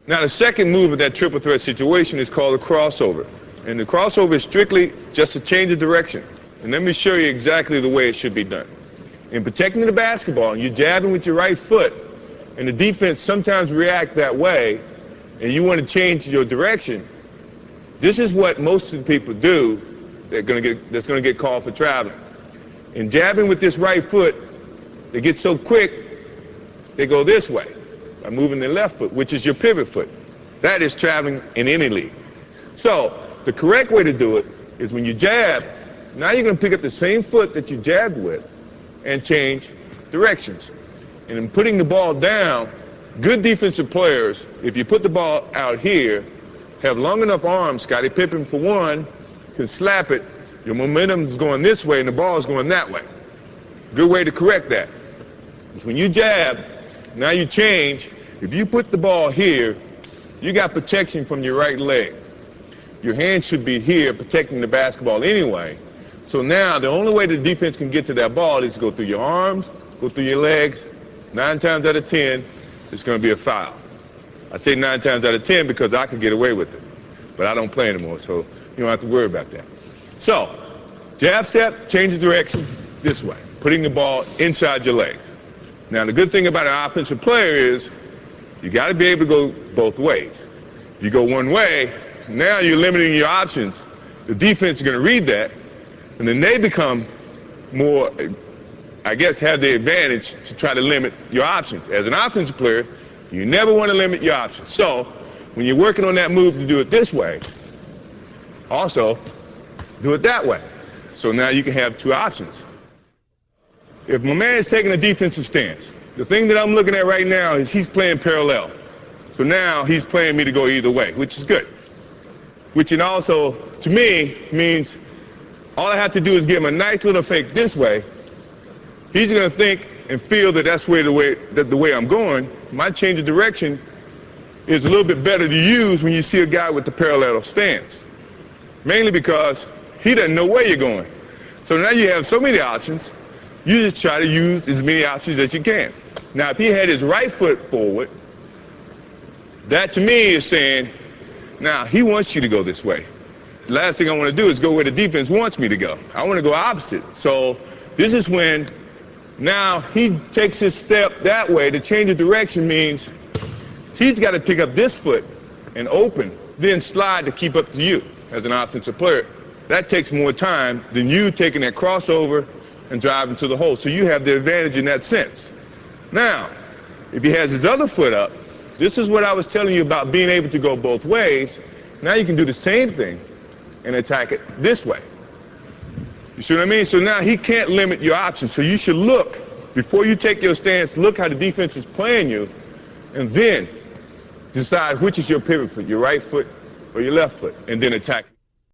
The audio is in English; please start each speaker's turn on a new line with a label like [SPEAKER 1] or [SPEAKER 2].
[SPEAKER 1] Now, the second move of that triple threat situation is called a crossover. And the crossover is strictly just a change of direction. And let me show you exactly the way it should be done. In protecting the basketball, you're jabbing with your right foot, and the defense sometimes react that way, and you want to change your direction. This is what most of the people do that's going to get called for traveling. In jabbing with this right foot, they get so quick, they go this way by moving their left foot, which is your pivot foot. That is traveling in any league. So the correct way to do it is when you jab, now you're going to pick up the same foot that you jabbed with and change directions. And in putting the ball down, good defensive players, if you put the ball out here, have long enough arms. Scottie Pippen, for one, can slap it. Your momentum is going this way and the ball is going that way. Good way to correct that is when you jab, now you change. If you put the ball here, you got protection from your right leg. Your hand should be here protecting the basketball anyway. So now the only way the defense can get to that ball is to go through your arms, go through your legs. 9 times out of 10, it's going to be a foul. I say 9 times out of 10 because I could get away with it. But I don't play anymore, so you don't have to worry about that. So, jab step, change the direction this way, putting the ball inside your legs. Now, the good thing about an offensive player is you got to be able to go both ways. If you go one way, now you're limiting your options. The defense is going to read that, and then they become more, I guess, have the advantage to try to limit your options. As an offensive player, you never want to limit your options. So when you're working on that move to do it this way, also do it that way. So now you can have two options. If my man is taking a defensive stance, the thing that I'm looking at right now is he's playing parallel. So now he's playing me to go either way, which is good. Which it also, to me, means all I have to do is give him a nice little fake this way. He's going to think and feel that that's the way I'm going. My change of direction is a little bit better to use when you see a guy with the parallel stance. Mainly because he doesn't know where you're going. So now you have so many options, you just try to use as many options as you can. Now, if he had his right foot forward, that to me is saying, now he wants you to go this way. The last thing I want to do is go where the defense wants me to go. I want to go opposite. So this is when now he takes his step that way. The change of direction means he's got to pick up this foot and open, then slide to keep up to you as an offensive player. That takes more time than you taking that crossover and driving to the hole. So you have the advantage in that sense. Now, if he has his other foot up, this is what I was telling you about being able to go both ways. Now you can do the same thing and attack it this way. You see what I mean? So now he can't limit your options. So you should look, before you take your stance, look how the defense is playing you, and then decide which is your pivot foot, your right foot or your left foot, and then attack.